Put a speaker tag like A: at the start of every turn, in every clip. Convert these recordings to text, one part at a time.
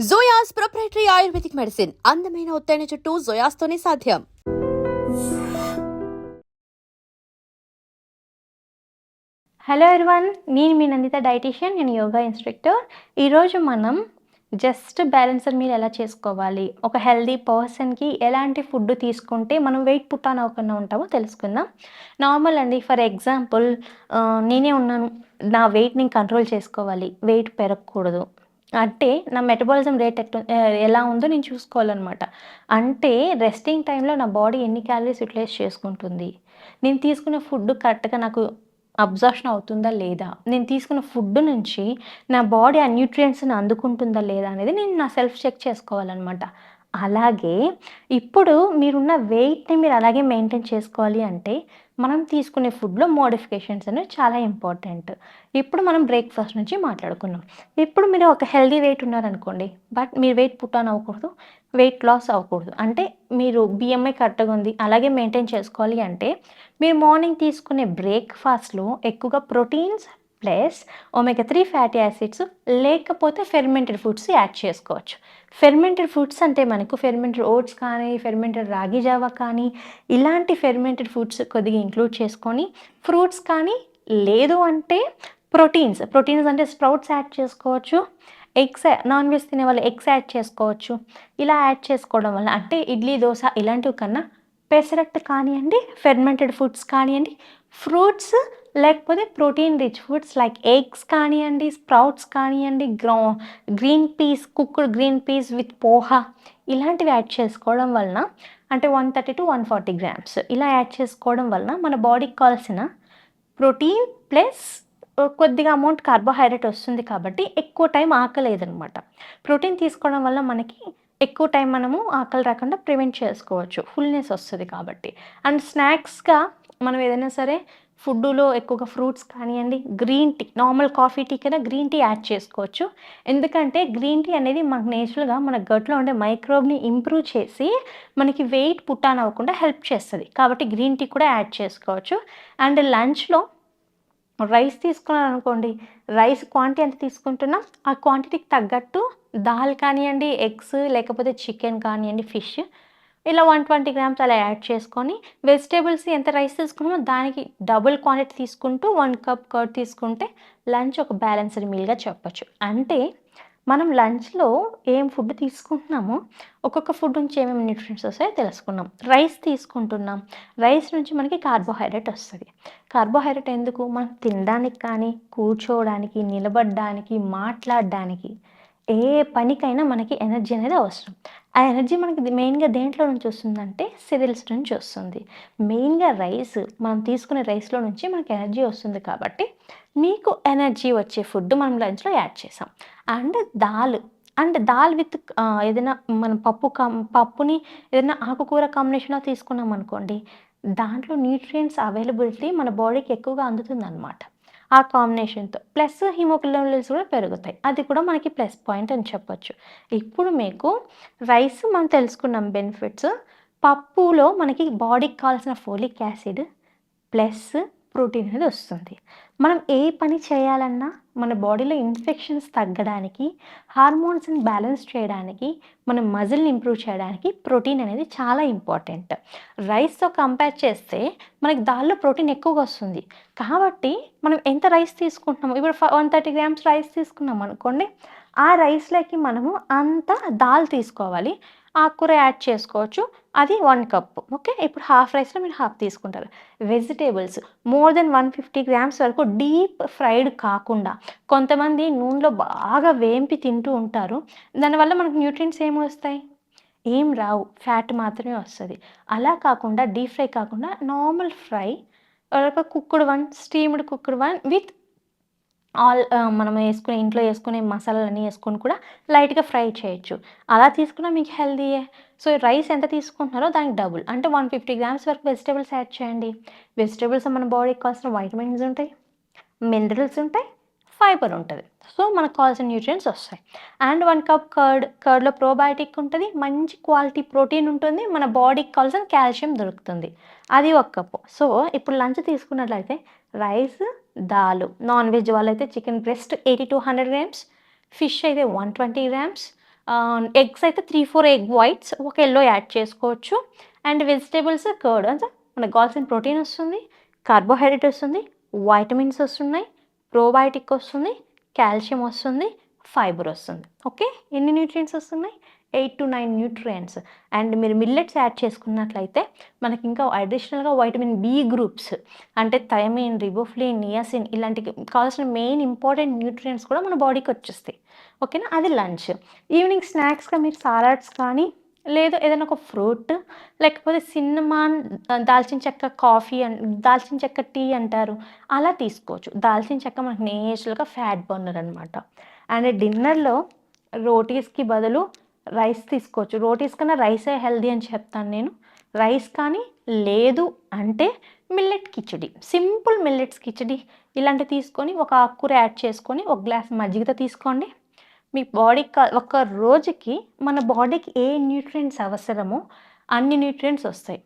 A: జోయాస్ proprietary ayurvedic medicine అందమైన ఒత్తైన చుట్టూ జోయాస్తోనే సాధ్యం.
B: హలో ఎవ్రీవన్, నేను మీ నందిత డైటీషియన్, నేను యోగా ఇన్స్ట్రక్టర్. ఈరోజు మనం జస్ట్ బ్యాలెన్సర్ మీల్ ఎలా చేసుకోవాలి, ఒక హెల్దీ పర్సన్కి ఎలాంటి ఫుడ్ తీసుకుంటే మనం వెయిట్ పుట్ ఆన్ అవ్వకుండా ఉంటామో తెలుసుకుందాం. నార్మల్ అండి, ఫర్ ఎగ్జాంపుల్ నేనే ఉన్నాను, నా వెయిట్ నేను కంట్రోల్ చేసుకోవాలి, వెయిట్ పెరగకూడదు అంటే నా మెటబాలిజం రేట్ ఎలా ఉందో నేను చూసుకోవాలన్నమాట. అంటే రెస్టింగ్ టైంలో నా బాడీ ఎన్ని క్యాలరీస్ యూటిలైజ్ చేసుకుంటుంది, నేను తీసుకునే ఫుడ్ కరెక్ట్గా నాకు అబ్జార్ప్షన్ అవుతుందా లేదా, నేను తీసుకున్న ఫుడ్ నుంచి నా బాడీ ఆ న్యూట్రియంట్స్ని అందుకుంటుందా లేదా అనేది నేను నా సెల్ఫ్ చెక్ చేసుకోవాలన్నమాట. అలాగే ఇప్పుడు మీరున్న వెయిట్ని మీరు అలాగే మెయింటైన్ చేసుకోవాలి అంటే మనం తీసుకునే ఫుడ్లో మోడిఫికేషన్స్ అనేవి చాలా ఇంపార్టెంట్. ఇప్పుడు మనం బ్రేక్ఫాస్ట్ నుంచి మాట్లాడుకున్నాం. ఇప్పుడు మీరు ఒక హెల్దీ వెయిట్ ఉన్నారనుకోండి, బట్ మీరు వెయిట్ పుట్ ఆన్ అవ్వకూడదు, వెయిట్ లాస్ అవ్వకూడదు, అంటే మీరు బిఎంఐ కరెక్ట్గా ఉంది అలాగే మెయింటైన్ చేసుకోవాలి అంటే మీరు మార్నింగ్ తీసుకునే బ్రేక్ఫాస్ట్లో ఎక్కువగా proteins plus omega 3 fatty acids లేకపోతే ఫెర్మెంటెడ్ ఫుడ్స్ యాడ్ చేసుకోవచ్చు. ఫెర్మెంటెడ్ ఫుడ్స్ అంటే మనకు ఫెర్మెంటెడ్ ఓట్స్ కానీ, ఫెర్మెంటెడ్ రాగి జావా కానీ, ఇలాంటి ఫెర్మెంటెడ్ ఫుడ్స్ కొద్దిగా ఇంక్లూడ్ చేసుకొని, ఫ్రూట్స్ కానీ, లేదు అంటే ప్రోటీన్స్ అంటే స్ప్రౌట్స్ యాడ్ చేసుకోవచ్చు. ఎగ్స్, నాన్ వెజ్ తినే వాళ్ళు ఎగ్స్ యాడ్ చేసుకోవచ్చు. ఇలా యాడ్ చేసుకోవడం వల్ల అంటే ఇడ్లీ, దోశ ఇలాంటివి కన్నా పెసరట్టు కానివ్వండి, ఫెర్మెంటెడ్ ఫుడ్స్ కానివ్వండి, ఫ్రూట్స్ లేకపోతే protein rich foods like eggs కానివ్వండి, స్ప్రౌట్స్ కానివ్వండి, green peas, cooked green peas with poha ఇలాంటివి యాడ్ చేసుకోవడం వలన అంటే 130 to 140 గ్రామ్స్ ఇలా యాడ్ చేసుకోవడం వలన మన బాడీకి కావాల్సిన ప్రోటీన్ ప్లస్ కొద్దిగా అమౌంట్ కార్బోహైడ్రేట్ వస్తుంది కాబట్టి ఎక్కువ టైం ఆకలేదనమాట. ప్రోటీన్ తీసుకోవడం వల్ల మనకి ఎక్కువ టైం మనము ఆకలి రాకుండా ప్రివెంట్ చేసుకోవచ్చు, ఫుల్నెస్ వస్తుంది కాబట్టి. అండ్ స్నాక్స్గా మనం ఏదైనా సరే ఫుడ్డులో ఎక్కువగా ఫ్రూట్స్ కానివ్వండి, green tea, normal coffee tea కన్నా గ్రీన్ టీ యాడ్ చేసుకోవచ్చు. ఎందుకంటే గ్రీన్ టీ అనేది మనకు నేచురల్గా మన గట్లో ఉండే మైక్రోబ్ని ఇంప్రూవ్ చేసి మనకి వెయిట్ పుట్ ఆన్ అవ్వకుండా హెల్ప్ చేస్తుంది కాబట్టి గ్రీన్ టీ కూడా యాడ్ చేసుకోవచ్చు. అండ్ లంచ్లో రైస్ తీసుకున్నారనుకోండి, రైస్ క్వాంటిటీ ఎంత తీసుకుంటున్నాం ఆ క్వాంటిటీకి తగ్గట్టు దాల్ కానివ్వండి, ఎగ్స్ లేకపోతే చికెన్ కానివ్వండి, ఫిష్ ఇలా 120 గ్రామ్స్ అలా యాడ్ చేసుకొని, వెజిటేబుల్స్ ఎంత రైస్ తీసుకున్నామో దానికి డబుల్ క్వాంటిటీ తీసుకుంటూ 1 కప్ కర్డ్ తీసుకుంటే లంచ్ ఒక బ్యాలెన్స్డ్ మీల్గా చెప్పొచ్చు. అంటే మనం లంచ్లో ఏం ఫుడ్ తీసుకుంటున్నామో ఒక్కొక్క ఫుడ్ నుంచి ఏమేమి న్యూట్రియంట్స్ వస్తాయో తెలుసుకున్నాం. రైస్ తీసుకుంటున్నాం, రైస్ నుంచి మనకి కార్బోహైడ్రేట్ వస్తుంది. కార్బోహైడ్రేట్ ఎందుకు, మనం తినడానికి కానీ, కూర్చోవడానికి, నిలబడడానికి, మాట్లాడడానికి, ఏ పనికైనా మనకి ఎనర్జీ అనేది అవసరం. ఆ ఎనర్జీ మనకి మెయిన్గా దేంట్లో నుంచి వస్తుందంటే సిరియల్స్ నుంచి వస్తుంది. మెయిన్గా రైస్, మనం తీసుకునే రైస్లో నుంచి మనకి ఎనర్జీ వస్తుంది కాబట్టి మీకు ఎనర్జీ వచ్చే ఫుడ్ మనం లంచ్లో యాడ్ చేసాం. అండ్ దాల్ విత్ ఏదైనా మనం పప్పుని ఏదైనా ఆకుకూర కాంబినేషన్లో తీసుకున్నాం అనుకోండి, దాంట్లో న్యూట్రియంట్స్ అవైలబిలిటీ మన బాడీకి ఎక్కువగా అందుతుందన్నమాట. ఆ కాంబినేషన్తో ప్లస్ హిమోగ్లోబిన్ లెవెల్స్ కూడా పెరుగుతాయి, అది కూడా మనకి ప్లస్ పాయింట్ అని చెప్పొచ్చు. ఇప్పుడు మీకు రైస్ మనం తెలుసుకున్నాం బెనిఫిట్స్, పప్పులో మనకి బాడీకి కావాల్సిన ఫోలిక్ యాసిడ్ ప్లస్ ప్రోటీన్ అనేది వస్తుంది. మనం ఏ పని చేయాలన్నా మన బాడీలో ఇన్ఫెక్షన్స్ తగ్గడానికి, హార్మోన్స్ని బ్యాలెన్స్ చేయడానికి, మన మజిల్ని ఇంప్రూవ్ చేయడానికి ప్రోటీన్ అనేది చాలా ఇంపార్టెంట్. రైస్తో కంపేర్ చేస్తే మనకి దాల్లో ప్రోటీన్ ఎక్కువగా వస్తుంది కాబట్టి మనం ఎంత రైస్ తీసుకుంటున్నామో, ఇప్పుడు 130 గ్రామ్స్ రైస్ తీసుకున్నాం అనుకోండి, ఆ రైస్లోకి మనము అంత దాల్ తీసుకోవాలి, ఆకుకూర యాడ్ చేసుకోవచ్చు, అది 1 కప్. ఓకే, ఇప్పుడు హాఫ్ రైస్లో మీరు హాఫ్ తీసుకుంటారు. వెజిటేబుల్స్ మోర్ దెన్ 150 గ్రామ్స్ వరకు డీప్ ఫ్రైడ్ కాకుండా, కొంతమంది నూనెలో బాగా వేంపి తింటూ ఉంటారు, దానివల్ల మనకు న్యూట్రియంట్స్ ఏమి వస్తాయి, ఏం రావు, ఫ్యాట్ మాత్రమే వస్తుంది. అలా కాకుండా డీప్ ఫ్రై కాకుండా నార్మల్ ఫ్రై, ఒక cooked one, steamed cooked one with మనం ఇంట్లో వేసుకునే మసాలాలన్నీ వేసుకొని కూడా లైట్గా ఫ్రై చేయొచ్చు. అలా తీసుకున్నా మీకు హెల్దీయే. సో రైస్ ఎంత తీసుకుంటున్నారో దానికి డబుల్ అంటే 150 గ్రామ్స్ వరకు వెజిటేబుల్స్ యాడ్ చేయండి. వెజిటేబుల్స్ మన బాడీకి కావాల్సిన వైటమిన్స్ ఉంటాయి, మినరల్స్ ఉంటాయి, ఫైబర్ ఉంటుంది. సో మనకు కావాల్సిన న్యూట్రియంట్స్ వస్తాయి. అండ్ 1 కప్ కర్డ్లో ప్రోబయోటిక్ ఉంటుంది, మంచి క్వాలిటీ ప్రోటీన్ ఉంటుంది, మన బాడీకి కావాల్సిన కాల్షియం దొరుకుతుంది, అది 1 కప్పు. సో ఇప్పుడు లంచ్ తీసుకున్నట్లయితే రైస్, నాన్ వెజ్ వాళ్ళైతే chicken breast 80 to 100 grams, fish అయితే 120 గ్రామ్స్, ఎగ్స్ అయితే 3-4 ఎగ్ వైట్స్, ఒక యెల్లో యాడ్ చేసుకోవచ్చు. అండ్ వెజిటేబుల్స్ కర్డ్ అంటే మనకు కావాల్సిన ప్రోటీన్ వస్తుంది, కార్బోహైడ్రేట్ వస్తుంది, వైటమిన్స్ వస్తున్నాయి, ప్రోబయోటిక్ వస్తుంది, కాల్షియం వస్తుంది, ఫైబర్ వస్తుంది. ఓకే, ఎన్ని న్యూట్రియంట్స్ వస్తున్నాయి? 8-9 న్యూట్రియంట్స్. అండ్ మీరు మిల్లెట్స్ యాడ్ చేసుకున్నట్లయితే మనకి ఇంకా అడిషనల్గా వైటమిన్ బి గ్రూప్స్ అంటే థైమిన్, రిబోఫ్లిన్, నియాసిన్ ఇలాంటి కావాల్సిన మెయిన్ ఇంపార్టెంట్ న్యూట్రియంట్స్ కూడా మన బాడీకి వచ్చేస్తాయి. ఓకేనా, అది లంచ్. ఈవినింగ్ స్నాక్స్గా మీరు సాలడ్స్ కానీ లేదు ఏదైనా ఒక ఫ్రూట్, లేకపోతే సిన్నమాన్, దాల్చిన చెక్క కాఫీ దాల్చిన చెక్క టీ అంటారు, అలా తీసుకోవచ్చు. దాల్చిన చెక్క మనకు నేచురల్గా ఫ్యాట్ బర్నర్ అనమాట. అండ్ డిన్నర్లో రోటీస్కి బదులు రైస్ తీసుకోవచ్చు. రోటీస్ కన్నా రైసే హెల్దీ అని చెప్తాను నేను. రైస్ కానీ లేదు అంటే millet khichdi, simple millets khichdi ఇలాంటివి తీసుకొని ఒక ఆకుకూర యాడ్ చేసుకొని ఒక గ్లాస్ మజ్జిగతో తీసుకోండి. మీ బాడీకి ఒక రోజుకి మన బాడీకి ఏ న్యూట్రియంట్స్ అవసరమో అన్ని న్యూట్రియంట్స్ వస్తాయి.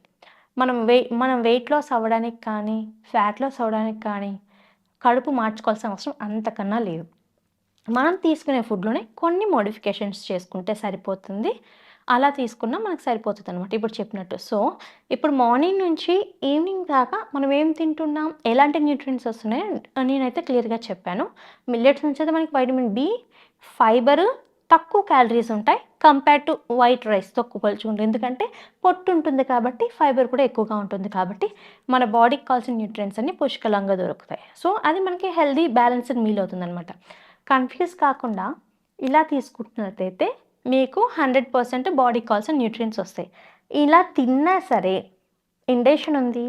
B: మనం వెయిట్ లాస్ అవ్వడానికి కానీ ఫ్యాట్ లాస్ అవ్వడానికి కానీ కడుపు మార్చుకోవాల్సిన అవసరం అంతకన్నా లేదు. మనం తీసుకునే ఫుడ్లోనే కొన్ని మోడిఫికేషన్స్ చేసుకుంటే సరిపోతుంది. అలా తీసుకున్నా మనకు సరిపోతుంది అనమాట ఇప్పుడు చెప్పినట్టు. సో ఇప్పుడు మార్నింగ్ నుంచి ఈవినింగ్ దాకా మనం ఏం తింటున్నాం, ఎలాంటి న్యూట్రియంట్స్ వస్తున్నాయో నేనైతే క్లియర్గా చెప్పాను. మిల్లెట్స్ నుంచి అయితే మనకి వైటమిన్ బి, ఫైబర్, తక్కువ క్యాలరీస్ ఉంటాయి కంపేర్ టు వైట్ రైస్తో పోల్చుకుంటే. ఎందుకంటే పొట్టు ఉంటుంది కాబట్టి ఫైబర్ కూడా ఎక్కువగా ఉంటుంది కాబట్టి మన బాడీకి కావాల్సిన న్యూట్రియంట్స్ అన్ని పుష్కలంగా దొరుకుతాయి. సో అది మనకి హెల్దీ బ్యాలెన్స్డ్ మీల్ అవుతుంది అనమాట. కన్ఫ్యూజ్ కాకుండా ఇలా తీసుకుంటున్నట్టయితే మీకు 100% బాడీకి కావాల్సిన న్యూట్రియంట్స్ వస్తాయి. ఇలా తిన్నా సరే ఇండైజెషన్ ఉంది,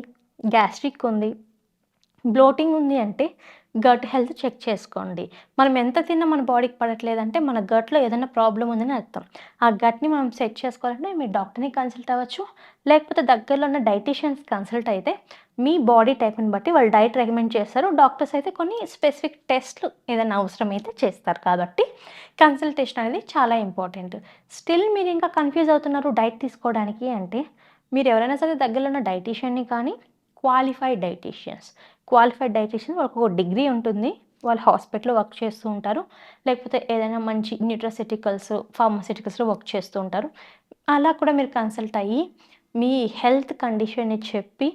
B: గ్యాస్ట్రిక్ ఉంది, బ్లోటింగ్ ఉంది అంటే గట్ హెల్త్ చెక్ చేసుకోండి. మనం ఎంత తిన్నా మన బాడీకి పడట్లేదంటే మన గట్లో ఏదైనా ప్రాబ్లం ఉందని అర్థం. ఆ గట్ని మనం సెట్ చేసుకోవాలంటే మీరు డాక్టర్ని కన్సల్ట్ అవ్వచ్చు, లేకపోతే దగ్గరలో ఉన్న డైటీషియన్స్ కన్సల్ట్ అయితే మీ బాడీ టైప్ని బట్టి వాళ్ళు డైట్ రికమెండ్ చేస్తారు. డాక్టర్స్ అయితే కొన్ని స్పెసిఫిక్ టెస్ట్లు ఏదైనా అవసరమైతే చేస్తారు. కాబట్టి కన్సల్టేషన్ అనేది చాలా ఇంపార్టెంట్. స్టిల్ మీరు ఇంకా కన్ఫ్యూజ్ అవుతున్నారు డైట్ తీసుకోవడానికి అంటే మీరు ఎవరైనా సరే దగ్గరలో ఉన్న డైటీషియన్ని కానీ క్వాలిఫైడ్ డైటీషియన్ వాళ్ళకు ఒక డిగ్రీ ఉంటుంది, వాళ్ళు హాస్పిటల్లో వర్క్ చేస్తూ ఉంటారు, లేకపోతే ఏదైనా మంచి ఫార్మాసిటికల్స్లో వర్క్ చేస్తూ ఉంటారు. అలా కూడా మీరు కన్సల్ట్ అయ్యి మీ హెల్త్ కండిషన్ని చెప్పి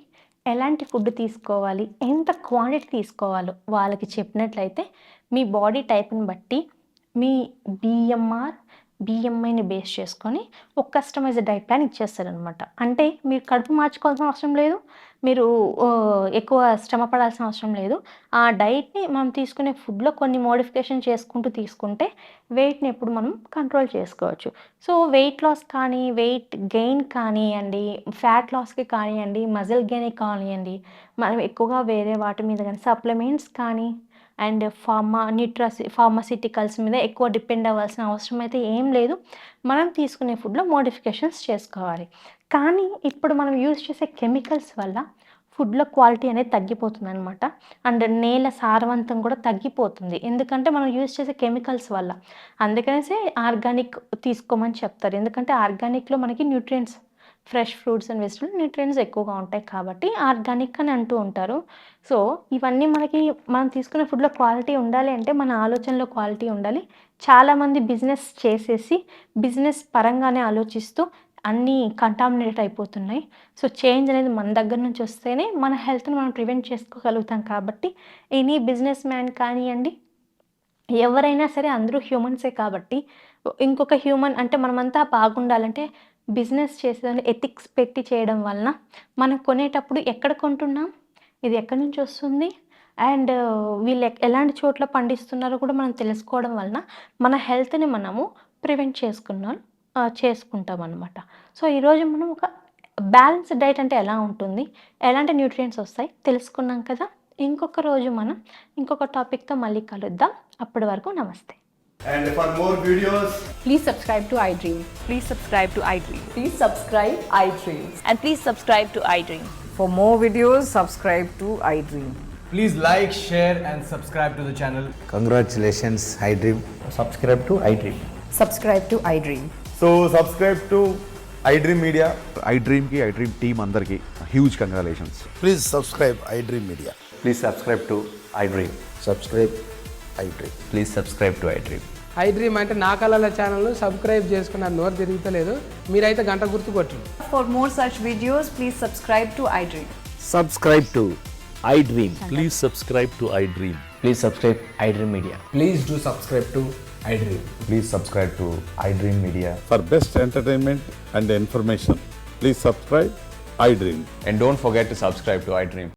B: ఎలాంటి ఫుడ్ తీసుకోవాలి, ఎంత క్వాంటిటీ తీసుకోవాలో వాళ్ళకి చెప్పినట్లయితే మీ బాడీ టైప్ని బట్టి మీ బిఎంఐని బేస్ చేసుకొని ఒక కస్టమైజ్డ్ డైట్ ప్లాన్ ఇచ్చేస్తారనమాట. అంటే మీరు కడుపు మార్చుకోవాల్సిన అవసరం లేదు, మీరు ఎక్కువ శ్రమ పడాల్సిన అవసరం లేదు. ఆ డైట్ని మనం తీసుకునే ఫుడ్లో కొన్ని మోడిఫికేషన్ చేసుకుంటూ తీసుకుంటే వెయిట్ని ఎప్పుడు మనం కంట్రోల్ చేసుకోవచ్చు. సో వెయిట్ లాస్ కానీ, వెయిట్ గెయిన్ కానివ్వండి, ఫ్యాట్ లాస్కి కానివ్వండి, మజిల్ గెయిన్కి కానివ్వండి, మనం ఎక్కువగా వేరే వాటి మీద కానీ సప్లిమెంట్స్ కానీ అండ్ ఫార్మాసిటికల్స్ మీద ఎక్కువ డిపెండ్ అవ్వాల్సిన అవసరం అయితే ఏం లేదు. మనం తీసుకునే ఫుడ్లో మోడిఫికేషన్స్ చేసుకోవాలి. కానీ ఇప్పుడు మనం యూజ్ చేసే కెమికల్స్ వల్ల ఫుడ్లో క్వాలిటీ అనేది తగ్గిపోతుంది అనమాట. అండ్ నేల సారవంతం కూడా తగ్గిపోతుంది, ఎందుకంటే మనం యూజ్ చేసే కెమికల్స్ వల్ల. అందుకనేసి ఆర్గానిక్ తీసుకోమని చెప్తారు, ఎందుకంటే ఆర్గానిక్లో మనకి nutrients, fresh fruits and vegetables nutrients ఎక్కువగా ఉంటాయి కాబట్టి ఆర్గానిక్ అని అంటూ ఉంటారు. సో ఇవన్నీ మనం తీసుకునే ఫుడ్లో క్వాలిటీ ఉండాలి అంటే మన ఆలోచనలో క్వాలిటీ ఉండాలి. చాలామంది బిజినెస్ చేసేసి బిజినెస్ పరంగానే ఆలోచిస్తూ అన్నీ కంటామినేట్ అయిపోతున్నాయి. సో చేంజ్ అనేది మన దగ్గర నుంచి వస్తేనే మన హెల్త్ని మనం ప్రివెంట్ చేసుకోగలుగుతాం. కాబట్టి ఎనీ బిజినెస్ మ్యాన్ కానివ్వండి, ఎవరైనా సరే అందరూ హ్యూమన్సే కాబట్టి ఇంకొక హ్యూమన్ అంటే మనమంతా బాగుండాలంటే బిజినెస్ చేసేదాన్ని ఎథిక్స్ పెట్టి చేయడం వలన మనం కొనేటప్పుడు ఎక్కడ కొంటున్నాం, ఇది ఎక్కడి నుంచి వస్తుంది, అండ్ వీళ్ళు ఎలాంటి చోట్ల పండిస్తున్నారో కూడా మనం తెలుసుకోవడం వలన మన హెల్త్ని మనము ప్రివెంట్ చేసుకుంటాం అనమాట. సో ఈరోజు మనం ఒక బ్యాలెన్స్డ్ డైట్ అంటే ఎలా ఉంటుంది, ఎలాంటి న్యూట్రియంట్స్ వస్తాయి తెలుసుకున్నాం కదా. ఇంకొక రోజు మనం ఇంకొక టాపిక్తో మళ్ళీ కలుద్దాం. అప్పటి వరకు నమస్తే.
C: And for more videos,
D: Please subscribe to iDream.
E: Please subscribe to iDream.
D: Please subscribe iDream.
E: And please subscribe to iDream.
D: For more videos, subscribe to iDream.
C: please like, share and subscribe to the channel.
F: Congratulations, iDream.
G: subscribe to iDream.
D: Subscribe to iDream.
C: So subscribe to iDream Media.
H: iDream ki iDream team andarki huge congratulations.
F: Please subscribe iDream Media.
G: Please subscribe to iDream.
F: Subscribe iDream.
G: Please subscribe to iDream. I dream అంటే నా కళల ఛానల్ను subscribe చేసుకున్న నోరు తిరుగుతలేదు, మీరైతే గంట గుర్తు కొట్టండి.
D: For more such videos, please subscribe to iDream.
I: Subscribe to iDream.
J: Please subscribe to iDream.
I: Please subscribe iDream Media.
C: Please do subscribe to iDream. Please subscribe to iDream Media.
K: For best entertainment and information, please subscribe iDream.
C: And don't forget to subscribe to iDream.